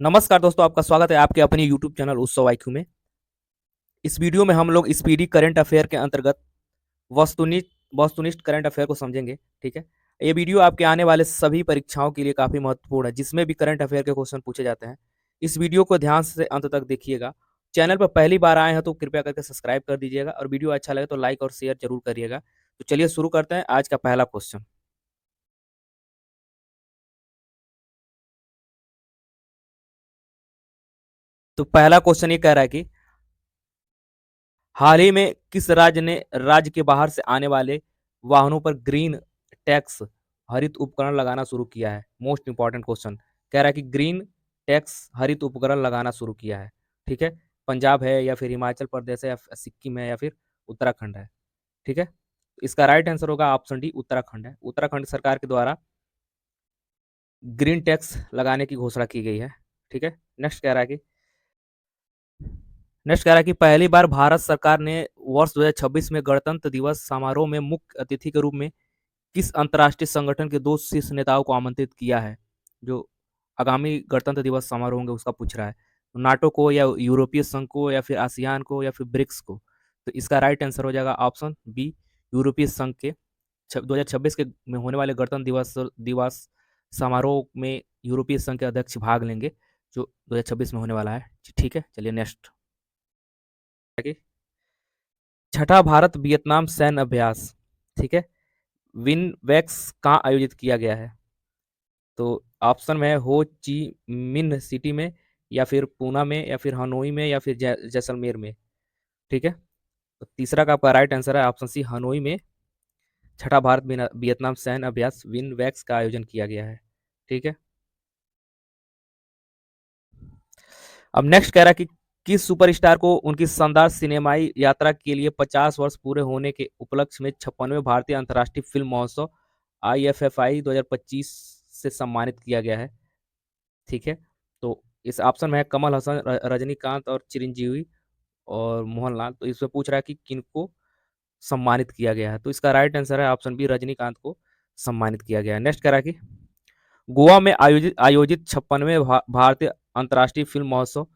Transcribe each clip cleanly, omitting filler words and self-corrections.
नमस्कार दोस्तों, आपका स्वागत है आपके अपने यूट्यूब चैनल उत्सव आईक्यू में। इस वीडियो में हम लोग स्पीडी करंट अफेयर के अंतर्गत वस्तुनिष्ठ वस्तुनिष्ठ करंट अफेयर को समझेंगे। ठीक है, ये वीडियो आपके आने वाले सभी परीक्षाओं के लिए काफी महत्वपूर्ण है, जिसमें भी करंट अफेयर के क्वेश्चन पूछे जाते हैं। इस वीडियो को ध्यान से अंत तक देखिएगा। चैनल पर पहली बार आए हैं तो कृपया करके सब्सक्राइब कर दीजिएगा और वीडियो अच्छा लगे तो लाइक और शेयर जरूर करिएगा। तो चलिए शुरू करते हैं आज का पहला क्वेश्चन। तो पहला क्वेश्चन ये कह रहा है कि हाल ही में किस राज्य ने राज्य के बाहर से आने वाले वाहनों पर ग्रीन टैक्स हरित उपकरण लगाना शुरू किया है? मोस्ट इंपॉर्टेंट क्वेश्चन कह रहा है कि ग्रीन टैक्स हरित उपकरण लगाना शुरू किया है। ठीक है, पंजाब है या फिर हिमाचल प्रदेश है या फिर सिक्किम है या फिर उत्तराखंड है। ठीक है, इसका राइट आंसर होगा ऑप्शन डी, उत्तराखंड है। उत्तराखंड सरकार के द्वारा ग्रीन टैक्स लगाने की घोषणा की गई है। ठीक है, नेक्स्ट कह रहा है कि पहली बार भारत सरकार ने वर्ष 2026 में गणतंत्र दिवस समारोह में मुख्य अतिथि के रूप में किस अंतर्राष्ट्रीय संगठन के दो शीर्ष नेताओं को आमंत्रित किया है? जो आगामी गणतंत्र दिवस समारोह होंगे उसका पूछ रहा है। नाटो को या यूरोपीय संघ को या फिर आसियान को या फिर ब्रिक्स को? तो इसका राइट आंसर हो जाएगा ऑप्शन बी, यूरोपीय संघ के। 2026 के में होने वाले गणतंत्र दिवस समारोह में यूरोपीय संघ के अध्यक्ष भाग लेंगे, जो 2026 में होने वाला है। ठीक है, चलिए नेक्स्ट। छठा भारत वियतनाम सैन्य अभ्यास, ठीक है, विन वैक्स कहाँ आयोजित किया गया है? तो ऑप्शन में है हो ची मिन्ह सिटी में या फिर पूना में या फिर हनोई में या फिर जैसलमेर में। ठीक है, तो तीसरा का आपका राइट आंसर है ऑप्शन सी, हनोई में छठा भारत वियतनाम सैन्य अभ्यास विन वैक्स का आयोजन किया गया है। ठीक है, अब नेक्स्ट कह रहा है कि किस सुपरस्टार को उनकी शानदार सिनेमाई यात्रा के लिए 50 वर्ष पूरे होने के उपलक्ष्य में 56वें भारतीय अंतर्राष्ट्रीय फिल्म महोत्सव IFFI 2025 से सम्मानित किया गया है? ठीक है, तो इस ऑप्शन में है कमल हसन, रजनीकांत और चिरंजीवी और मोहनलाल। तो इसमें पूछ रहा है कि किनको सम्मानित किया गया है? तो इसका राइट आंसर है ऑप्शन बी, रजनीकांत को सम्मानित किया गया है। नेक्स्ट कह रहा है कि गोवा में आयोजित आयोजित 56वें भारतीय अंतर्राष्ट्रीय फिल्म महोत्सव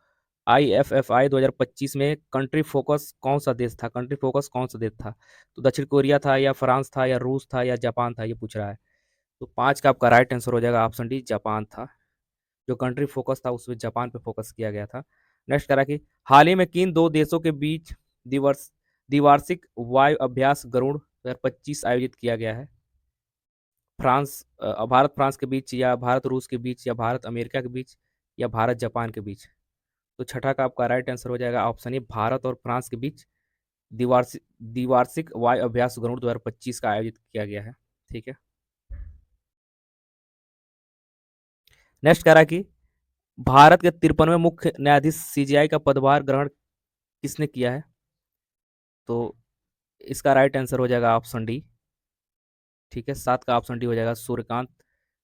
IFFI 2025 में कंट्री फोकस कौन सा देश था? तो दक्षिण कोरिया था या फ्रांस था या रूस था या जापान था, ये पूछ रहा है। तो पांच का आपका राइट आंसर हो जाएगा ऑप्शन डी, जापान था। जो कंट्री फोकस था उसमें जापान पे फोकस किया गया था। नेक्स्ट करा कि हाल ही में किन दो देशों के बीच द्विवार्षिक वायु अभ्यास गरुड़ 2025 आयोजित किया गया है? भारत फ्रांस के बीच या भारत रूस के बीच या भारत अमेरिका के बीच या भारत जापान के बीच? तो छठा का आपका राइट आंसर हो जाएगा ऑप्शन ए, भारत और फ्रांस के बीच द्विवार्षिक वायु अभ्यास गरुड़ 2025 का आयोजित किया गया है। ठीक है, नेक्स्ट कह रहा है कि भारत के 53वें मुख्य न्यायाधीश CJI का पदभार ग्रहण किसने किया है? तो इसका राइट आंसर हो जाएगा ऑप्शन डी। ठीक है, सात का ऑप्शन डी हो जाएगा सूर्यकांत,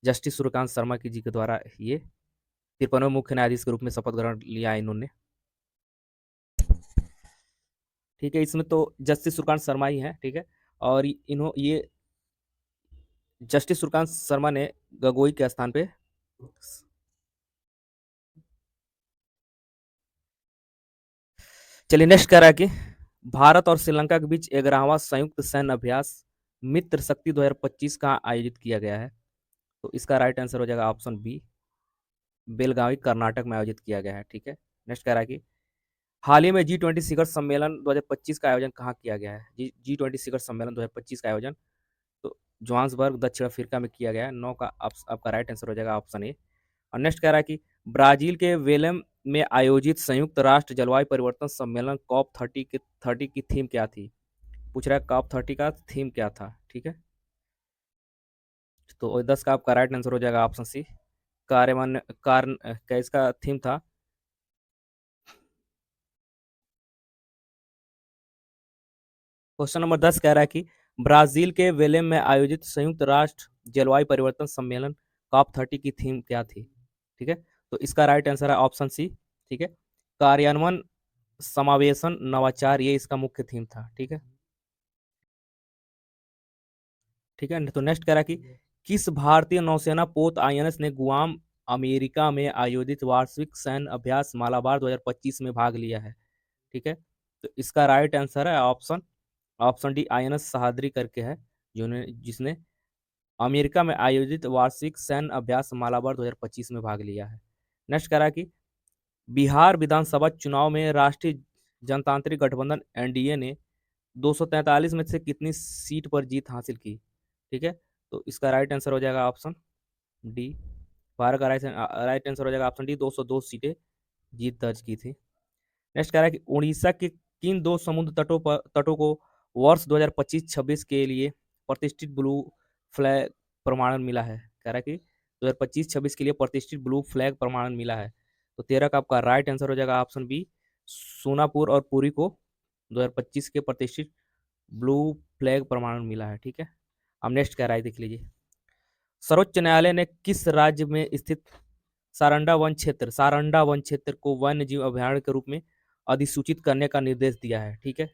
जस्टिस सूर्यकांत शर्मा जी के द्वारा ये 53वें मुख्य न्यायाधीश के रूप में शपथ ग्रहण लिया इन्होंने। ठीक है, इसमें तो जस्टिस सूर्यकांत शर्मा ही है। ठीक है, और इन्हों ये जस्टिस सूर्यकांत शर्मा ने गगोई के स्थान पे। चलिए नेक्स्ट कह रहा है कि भारत और श्रीलंका के बीच 11वां संयुक्त सैन्य अभ्यास मित्र शक्ति 2025 का आयोजित किया गया है? तो इसका राइट आंसर हो जाएगा ऑप्शन बी, बेलगावी कर्नाटक में आयोजित किया गया है। ठीक है, नेक्स्ट कह रहा है कि हाल ही में G20 शिखर सम्मेलन 2025 का आयोजन कहाँ किया गया है? G20 शिखर सम्मेलन 2025 का आयोजन तो जोहान्सबर्ग दक्षिण अफ्रीका में किया गया है। नौ का आपका राइट आंसर हो जाएगा ऑप्शन ए। और नेक्स्ट कह रहा है कि ब्राजील के वेलेम में आयोजित संयुक्त राष्ट्र जलवायु परिवर्तन सम्मेलन COP30 की थीम क्या थी? पूछ रहा है COP30 का थीम क्या था। ठीक है, तो 10 का आपका राइट आंसर हो जाएगा ऑप्शन सी, कार्यान्वयन कार्य क्या इसका थीम था? क्वेश्चन नंबर 10 कह रहा है कि ब्राजील के वेलेम में आयोजित संयुक्त राष्ट्र जलवायु परिवर्तन सम्मेलन COP30 की थीम क्या थी? ठीक है, तो इसका राइट आंसर है ऑप्शन सी। ठीक है, कार्यान्वयन समावेशन नवाचार, ये इसका मुख्य थीम था। ठीक है, ठीक है, तो नेक्स्ट कह रहा है कि किस भारतीय नौसेना पोत INS ने गुआम अमेरिका में आयोजित वार्षिक सैन्य अभ्यास मालाबार 2025 में भाग लिया है? ठीक है, तो इसका राइट आंसर है option option D INS Sahyadri करके है, जिसने अमेरिका में आयोजित वार्षिक सैन्य अभ्यास मालाबार 2025 में भाग लिया है। नेक्स्ट करा कि बिहार विधानसभा चुनाव में राष्ट्रीय जनतांत्रिक गठबंधन एनडीए ने 243 में से कितनी सीट पर जीत हासिल की? ठीक है, तो इसका राइट आंसर हो जाएगा ऑप्शन डी। बिहार का राइट आंसर हो जाएगा ऑप्शन डी, 202 सीटें जीत दर्ज की थी। नेक्स्ट कह रहा है कि उड़ीसा के किन दो समुद्र तटों को वर्ष 2025-26 के लिए प्रतिष्ठित ब्लू फ्लैग प्रमाणन मिला है? कह रहा है कि 2025-26 के लिए प्रतिष्ठित ब्लू फ्लैग प्रमाणन मिला है। तो 13 का आपका राइट आंसर हो जाएगा ऑप्शन बी, सोनापुर और पुरी को 2025 के प्रतिष्ठित ब्लू फ्लैग प्रमाणन मिला है। ठीक है, अब नेक्स्ट कह रहा है, देख लीजिए। सर्वोच्च न्यायालय ने किस राज्य में स्थित सारंडा वन क्षेत्र को वन्य जीव अभयारण्य के रूप में अधिसूचित करने का निर्देश दिया है? ठीक है,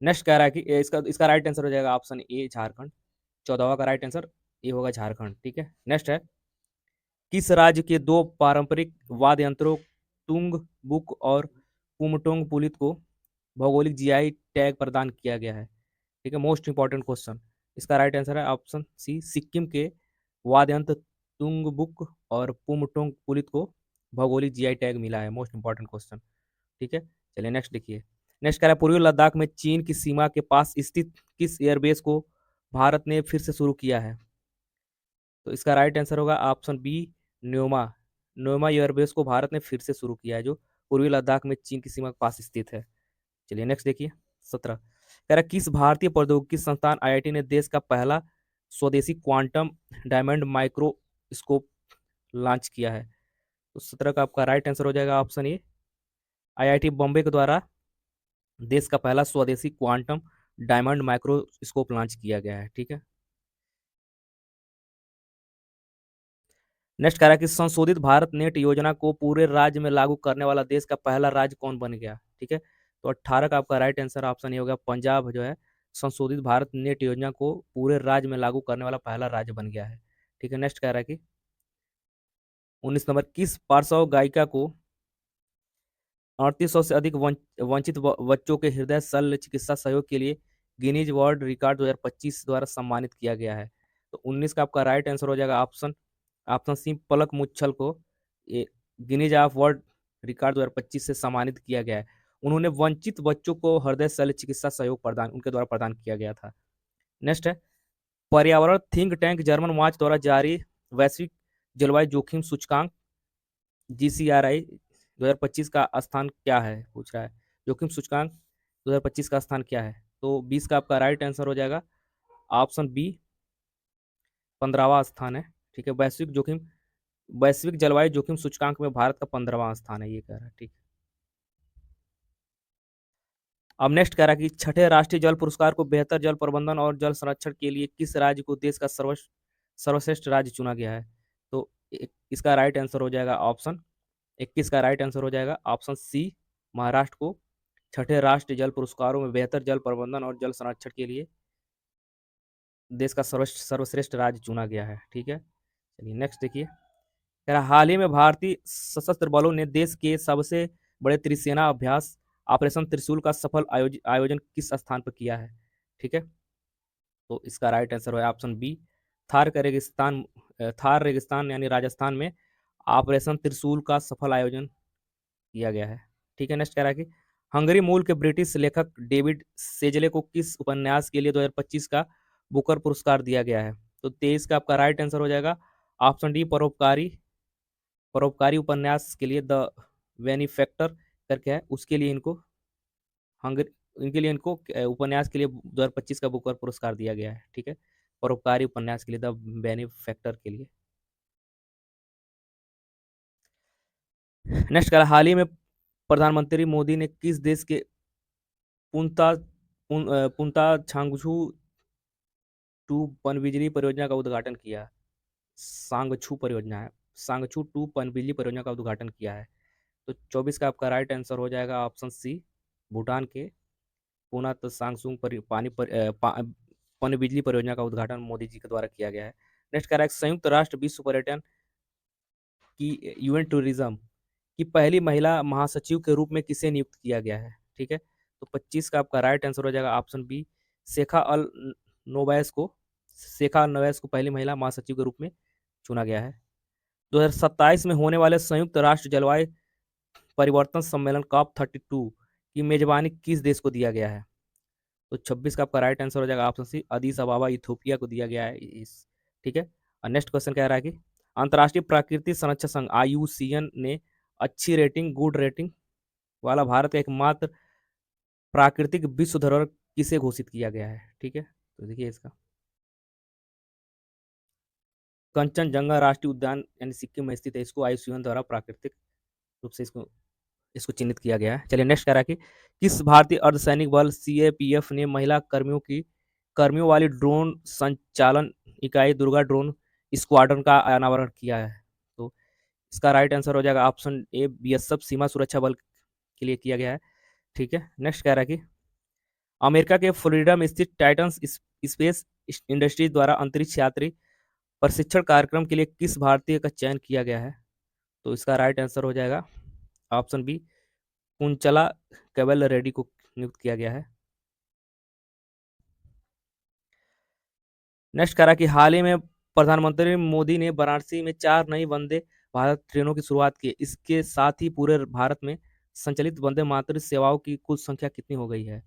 नेक्स्ट कह रहा है कि इसका इसका राइट आंसर हो जाएगा ऑप्शन ए झारखंड। 14वां का राइट आंसर ए होगा झारखंड। ठीक है, नेक्स्ट है, किस राज्य के दो पारंपरिक वाद्य यंत्रों तुंग बुक और पुमटोंग पुलित को भौगोलिक जीआई टैग प्रदान किया गया है? ठीक है, मोस्ट इंपॉर्टेंट क्वेश्चन। इसका राइट आंसर है ऑप्शन सी, सिक्किम के वाद्य यंत्र तुंगबुक और पुमटोंग पुलित को भौगोलिक जीआई टैग मिला है। Most important question. ठीक है, चलिए नेक्स्ट देखिए। नेक्स्ट कह रहा है, पूर्वी लद्दाख में चीन की सीमा के पास स्थित किस एयरबेस को भारत ने फिर से शुरू किया है? तो इसका राइट आंसर होगा option B, Nyoma. Nyoma airbase को भारत ने फिर से शुरू किया है, जो पूर्वी लद्दाख में चीन की सीमा के पास स्थित है। चलिए नेक्स्ट देखिए। 17 कह रहा, किस भारतीय प्रौद्योगिकी संस्थान आईआईटी ने देश का पहला स्वदेशी क्वांटम डायमंड माइक्रोस्कोप लॉन्च किया है? तो 17 का आपका राइट आंसर हो जाएगा ऑप्शन ए, आईआईटी बॉम्बे के द्वारा देश का पहला स्वदेशी क्वांटम डायमंड माइक्रोस्कोप लॉन्च किया गया है। ठीक है, नेक्स्ट कह रहा है कि संशोधित भारत नेट योजना को पूरे राज्य में लागू करने वाला देश का पहला राज्य कौन बन गया? ठीक है, तो 18 का आपका राइट आंसर ऑप्शन ये होगा, पंजाब जो है संशोधित भारत नेट योजना को पूरे राज्य में लागू करने वाला पहला राज्य बन गया है। ठीक है, नेक्स्ट कह रहा है कि 19 नंबर, किस पार्श्व गायिका को 3800 से अधिक वंचित बच्चों के हृदय शल्य चिकित्सा सहयोग के लिए गिनीज वर्ल्ड रिकॉर्ड 2025 द्वारा सम्मानित किया गया है? तो 19 का आपका राइट आंसर हो जाएगा ऑप्शन ऑप्शन सी, पलक मुच्छल को ये गिनीज ऑफ वर्ल्ड रिकॉर्ड 2025 से सम्मानित किया गया है। उन्होंने वंचित बच्चों को हृदय शल्य चिकित्सा सहयोग प्रदान उनके द्वारा प्रदान किया गया था। नेक्स्ट है, पर्यावरण थिंक टैंक जर्मन वॉच द्वारा जारी वैश्विक जलवायु जोखिम सूचकांक जीसीआरआई 2025 का स्थान क्या है, पूछ रहा है। जोखिम सूचकांक 2025 का स्थान क्या है? तो 20 का आपका राइट आंसर हो जाएगा ऑप्शन बी, 15वां स्थान है। ठीक है, वैश्विक जलवायु जोखिम सूचकांक में भारत का 15वां स्थान है, ये कह रहा है। ठीक, अब नेक्स्ट कह रहा है कि छठे राष्ट्रीय जल पुरस्कार को बेहतर जल प्रबंधन और जल संरक्षण के लिए किस राज्य को देश का सर्वश्रेष्ठ राज्य चुना गया है? तो इसका राइट आंसर हो जाएगा ऑप्शन 21 का राइट आंसर हो जाएगा ऑप्शन सी, महाराष्ट्र को छठे राष्ट्रीय जल पुरस्कारों में बेहतर जल प्रबंधन और जल संरक्षण के लिए देश का सर्वश्रेष्ठ राज्य चुना गया है। ठीक है, चलिए नेक्स्ट देखिए। कह रहा, हाल ही में भारतीय सशस्त्र बलों ने देश के सबसे बड़े त्रिसेना अभ्यास ऑपरेशन त्रिशूल का सफल आयोजन किस स्थान पर किया है? ठीक है, तो इसका राइट आंसर है ऑप्शन बी, थार रेगिस्तान यानी राजस्थान में ऑपरेशन त्रिशूल का सफल आयोजन किया गया है। ठीक है, नेक्स्ट कह रहा है कि हंगरी मूल के ब्रिटिश लेखक डेविड सेजले को किस उपन्यास के लिए 2025 का बुकर पुरस्कार दिया गया है? तो 23 का आपका राइट आंसर हो जाएगा ऑप्शन डी, परोपकारी उपन्यास के लिए द बेनिफैक्टर करके है, उसके लिए इनको उपन्यास के लिए 2025 का बुकर पुरस्कार दिया गया है। ठीक है, परोपकारी उपन्यास के लिए द बेनिफैक्टर के लिए। नेक्स्ट कह, हाल ही में प्रधानमंत्री मोदी ने किस देश के पुनता पुनता छांगछू टू पनबिजली परियोजना का उद्घाटन किया? सांगछू परियोजना है, सांगछू टू पनबिजली परियोजना का उद्घाटन किया है? तो 24 का आपका राइट आंसर हो जाएगा ऑप्शन सी, भूटान के पुनः सांगसुंग पनबिजली परियोजना का उद्घाटन मोदी जी के द्वारा किया गया है। नेक्स्ट कह रहा है संयुक्त राष्ट्र विश्व पर्यटन की यूएन टूरिज्म की पहली महिला महासचिव के रूप में किसे नियुक्त किया गया है। ठीक है, तो 25 का आपका राइट आंसर हो जाएगा ऑप्शन बी, शेखा अल नोवैस को शेखा अल नोवैस को पहली महिला महासचिव के रूप में चुना गया है। 2027 में होने वाले संयुक्त राष्ट्र जलवायु परिवर्तन सम्मेलन कॉप 32 की मेजबानी किस देश को दिया गया है। तो 26 का आपका राइट आंसर हो जाएगा ऑप्शन सी, अदीस अबाबा इथोपिया को दिया गया है इस। ठीक है, और नेक्स्ट क्वेश्चन कह रहा है कि अंतर्राष्ट्रीय प्राकृतिक संरक्षण संघ आईयूसीएन ने अच्छी रेटिंग गुड रेटिंग वाला भारत का एकमात्र प्राकृतिक विश्व धरोहर किसे घोषित किया गया है। ठीक है, तो देखिए इसका कंचनजंगा राष्ट्रीय उद्यान यानी सिक्किम में स्थित है, इसको आईयूसीएन द्वारा प्राकृतिक रूप से इसको इसको चिन्हित किया गया है। चलिए नेक्स्ट कह रहा है कि किस भारतीय अर्धसैनिक बल सीएपीएफ ने महिला कर्मियों वाली ड्रोन संचालन इकाई दुर्गा ड्रोन स्क्वाड्रन का अनावरण किया है। तो इसका राइट आंसर हो जाएगा ऑप्शन ए, बीएसएफ सीमा सुरक्षा बल के लिए किया गया है। ठीक है, नेक्स्ट कह रहा है कि अमेरिका के फ्लोरिडा में स्थित टाइटन स्पेस इंडस्ट्रीज द्वारा अंतरिक्ष यात्री प्रशिक्षण कार्यक्रम के लिए किस भारतीय का चयन किया गया है। तो इसका राइट आंसर हो जाएगा ऑप्शन बी, कुंचला केवल रेड्डी को नियुक्त किया गया है। नेक्स्ट करा कि हाल ही में प्रधानमंत्री मोदी ने वाराणसी में 4 नई वंदे भारत ट्रेनों की शुरुआत की। इसके साथ ही पूरे भारत में संचालित वंदे मातृ सेवाओं की कुल संख्या कितनी हो गई है।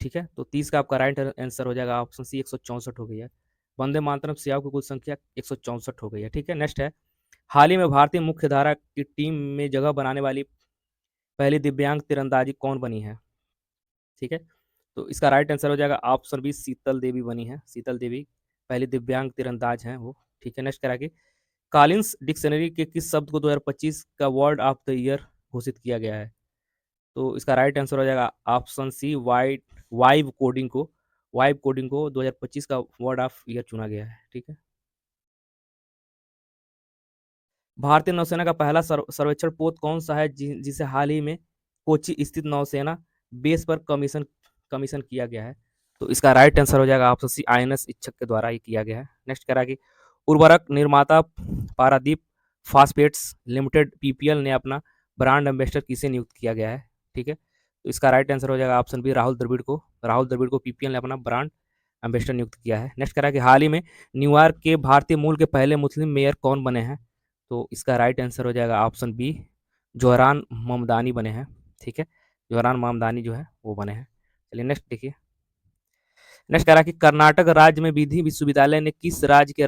ठीक है, तो 30 का आपका राइट आंसर हो जाएगा ऑप्शन सी, 164 हो गई है। वंदे मातरम सेवाओं की कुल संख्या 164 हो गई है। ठीक है, नेक्स्ट है हाल ही में भारतीय मुख्य धारा की टीम में जगह बनाने वाली पहली दिव्यांग तीरंदाजी कौन बनी है। ठीक है, तो इसका राइट आंसर हो जाएगा ऑप्शन बी, शीतल देवी बनी है। शीतल देवी पहली दिव्यांग तीरंदाज हैं वो। ठीक है, नेक्स्ट करा के कॉलिंस डिक्शनरी के किस शब्द को 2025 का वर्ड ऑफ द ईयर घोषित किया गया है। तो इसका राइट आंसर हो जाएगा ऑप्शन सी, वाइब कोडिंग को 2025 का वर्ड ऑफ ईयर चुना गया है। ठीक है, भारतीय नौसेना का पहला सर्वेक्षण पोत कौन सा है जिसे हाल ही में कोची स्थित नौसेना बेस पर कमीशन किया गया है। तो इसका राइट आंसर हो जाएगा ऑप्शन सी, आईएनएस इच्छक के द्वारा ये किया गया है। नेक्स्ट कह रहा है कि उर्वरक निर्माता पारादीप फास्फेट्स लिमिटेड पीपीएल ने अपना ब्रांड एम्बेसडर किसे नियुक्त किया गया है। ठीक है, तो इसका राइट आंसर हो जाएगा ऑप्शन बी, राहुल द्रविड़ को पीपीएल ने अपना ब्रांड एम्बेसडर नियुक्त किया है। नेक्स्ट कह रहा है कि हाल ही में न्यूयॉर्क के भारतीय मूल के पहले मुस्लिम मेयर कौन बने हैं। तो इसका राइट आंसर हो जाएगा ऑप्शन बी, जोहरान ममदानी बने हैं। ठीक है, जोहरान ममदानी जो है वो बने हैं। चलिए नेक्स्ट देखिए, नेक्स्ट कह रहा है कि कर्नाटक राज्य में विधि विश्वविद्यालय ने किस राज्य के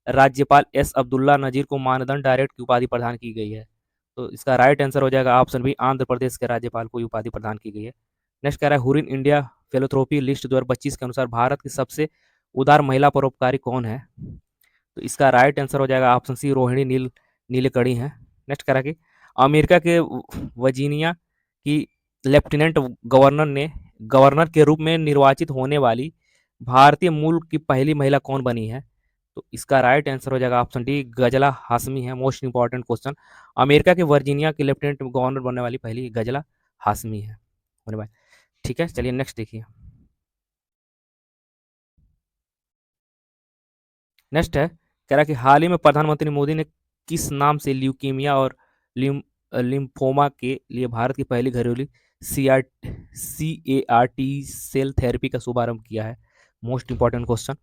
राज्यपाल एस अब्दुल्ला नजीर को मानदंड डायरेक्ट की उपाधि प्रदान की गई है। तो इसका राइट आंसर हो जाएगा ऑप्शन बी, आंध्र प्रदेश के राज्यपाल को उपाधि प्रदान की गई है। नेक्स्ट कह रहा है हुरिन इंडिया फिलोथ्रोपी लिस्ट 2025 के अनुसार भारत की सबसे उदार महिला परोपकारी कौन है। तो इसका राइट आंसर हो जाएगा ऑप्शन सी, रोहिणी नीलकणी है। नेक्स्ट करा कि अमेरिका के वर्जीनिया की लेफ्टिनेंट गवर्नर के रूप में निर्वाचित होने वाली भारतीय मूल की पहली महिला कौन बनी है। तो इसका राइट आंसर हो जाएगा ऑप्शन डी, गजला हाशमी है। मोस्ट इंपॉर्टेंट क्वेश्चन, अमेरिका के वर्जीनिया की लेफ्टिनेंट गवर्नर बनने वाली पहली गजला हाशमी है होने वाली। ठीक है, चलिए नेक्स्ट देखिए, नेक्स्ट है कह रहा है कि हाल ही में प्रधानमंत्री मोदी ने किस नाम से ल्यूकीमिया और लिम लिम्फोमा के लिए भारत की पहली घरेलू CAR-T सेल थेरेपी का शुभारंभ किया है। Most important question.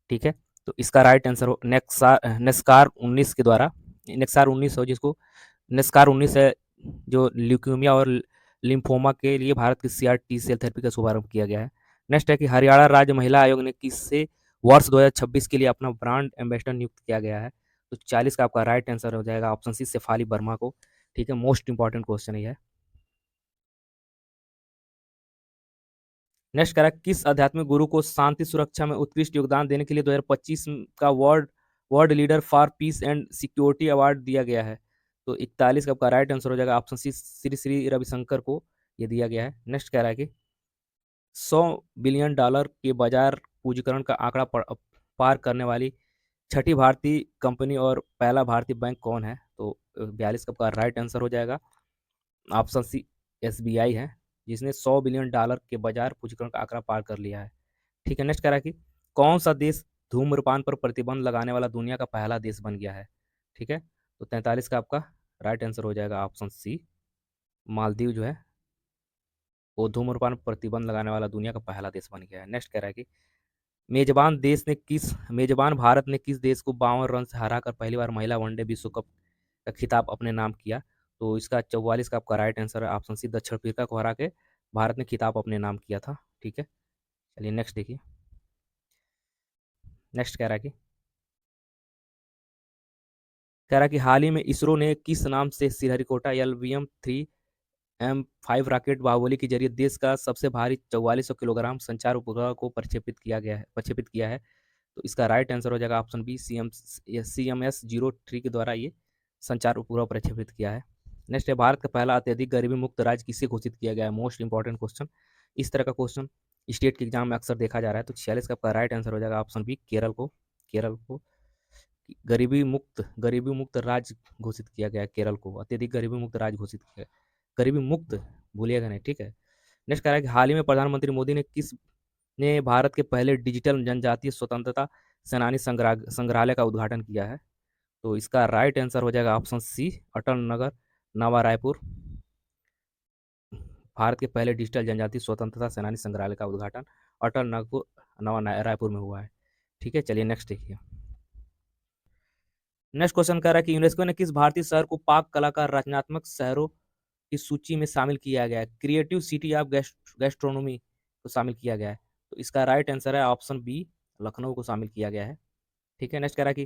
ठीक है, तो इसका राइट आंसर हो नेस्कार 19 के द्वारा, नेक्सार 19 हो जिसको नेस्कार 19 है, जो ल्यूकीमिया और लिम्फोमा के लिए भारत की CAR-T सेल थेरेपी का शुभारंभ किया गया है। नेक्स्ट है कि हरियाणा राज्य महिला आयोग ने किससे वर्ष 2026 के लिए अपना ब्रांड एम्बेसडर नियुक्त किया गया है। तो 40 का आपका राइट आंसर हो जाएगा ऑप्शन सी, शेफाली वर्मा को। ठीक है, मोस्ट इंपॉर्टेंट क्वेश्चन ये है। नेक्स्ट करा किस आध्यात्मिक गुरु को शांति सुरक्षा में उत्कृष्ट योगदान देने के लिए 2025 का world leader for piece and security award दिया गया है। तो 41 का आपका राइट आंसर हो जाएगा ऑप्शन सी, श्री श्री रविशंकर को ये दिया गया है। नेक्स्ट कह रहा है कि $100 बिलियन के बाजार पूंजीकरण का आंकड़ा पार करने वाली छठी भारतीय कंपनी और पहला भारतीय बैंक कौन है। तो 42 का आपका राइट आंसर हो जाएगा ऑप्शन सी, SBI है, जिसने $100 बिलियन के बाजार पूंजीकरण का आंकड़ा पार कर लिया है। ठीक है, नेक्स्ट कह रहा है कि कौन सा देश धूम्रपान पर प्रतिबंध लगाने वाला दुनिया का पहला देश बन गया है। ठीक है, तो 43 का आपका राइट आंसर हो जाएगा ऑप्शन सी, मालदीव जो है वो धूम्रपान पर प्रतिबंध लगाने वाला दुनिया का पहला देश बन गया है। नेक्स्ट कह रहा है कि मेजबान भारत ने किस देश को 52 रन से हराकर पहली बार महिला वनडे विश्व कप का खिताब अपने नाम किया? तो इसका 44 का आपका राइट आंसर है ऑप्शन सी, दक्षिण अफ्रीका को हरा के भारत ने खिताब अपने नाम किया था। ठीक है, चलिए नेक्स्ट देखिए। नेक्स्ट कह रहा है कि हाल ही में इसरो ने किस नाम से Sriharikota LVM-3 M5 rocket Baahubali के जरिए देश का सबसे भारी 4400 किलोग्राम संचार उपग्रह को प्रक्षेपित किया है? तो इसका राइट आंसर हो जाएगा ऑप्शन बी, CMS-03 के द्वारा ये संचार उपग्रह प्रक्षेपित किया है। नेक्स्ट है, भारत का पहला अत्यधिक गरीबी मुक्त राज्य किसे घोषित किया गया है? मोस्ट इंपॉर्टेंट क्वेश्चन, इस तरह का क्वेश्चन स्टेट के एग्जाम में अक्सर देखा जा रहा है। तो 46 का आपका राइट आंसर हो जाएगा ऑप्शन बी, केरल को गरीबी मुक्त राज्य घोषित किया गया है। केरल को अत्यधिक गरीबी मुक्त राज्य घोषित किया गया, गरीबी मुक्त भूलिएगा नहीं। ठीक है, नेक्स्ट कह रहा है कि हाल ही में प्रधानमंत्री मोदी ने भारत के पहले डिजिटल जनजातीय स्वतंत्रता सेनानी संग्रहालय का उद्घाटन किया है? तो इसका राइट आंसर हो जाएगा ऑप्शन सी, अटल नगर, नवा रायपुर। भारत के पहले डिजिटल जनजातीय स्वतंत्रता सेनानी संग्रहालय का उद्घाटन अटल नगपुर नवा रायपुर में हुआ है। ठीक है, चलिए नेक्स्ट देखिए। नेक्स्ट क्वेश्चन कह रहा है कि यूनेस्को ने किस भारतीय शहर को पाक कला का रचनात्मक शहरों की सूची में शामिल किया गया है? क्रिएटिव सिटी ऑफ गैस्ट्रोनॉमी को शामिल किया गया है। तो इसका राइट आंसर है ऑप्शन बी, लखनऊ को शामिल किया गया है। ठीक है, नेक्स्ट कह रहा है कि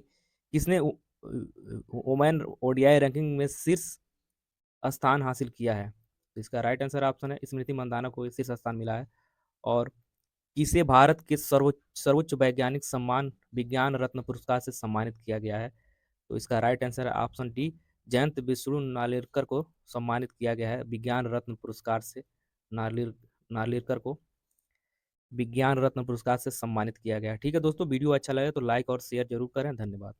किसने वुमेन ओडीआई रैंकिंग में शीर्ष स्थान हासिल किया है? तो इसका राइट आंसर ऑप्शन है, स्मृति मंदाना को शीर्ष स्थान मिला है। और किसे भारत के सर्वोच्च वैज्ञानिक सम्मान विज्ञान रत्न पुरस्कार से सम्मानित किया गया है? तो इसका राइट आंसर है ऑप्शन डी, जयंत विष्णु नालिरकर को सम्मानित किया गया है विज्ञान रत्न पुरस्कार से। नालिरकर को विज्ञान रत्न पुरस्कार से सम्मानित किया गया है। ठीक है दोस्तों, वीडियो अच्छा लगे तो लाइक और शेयर जरूर करें। धन्यवाद।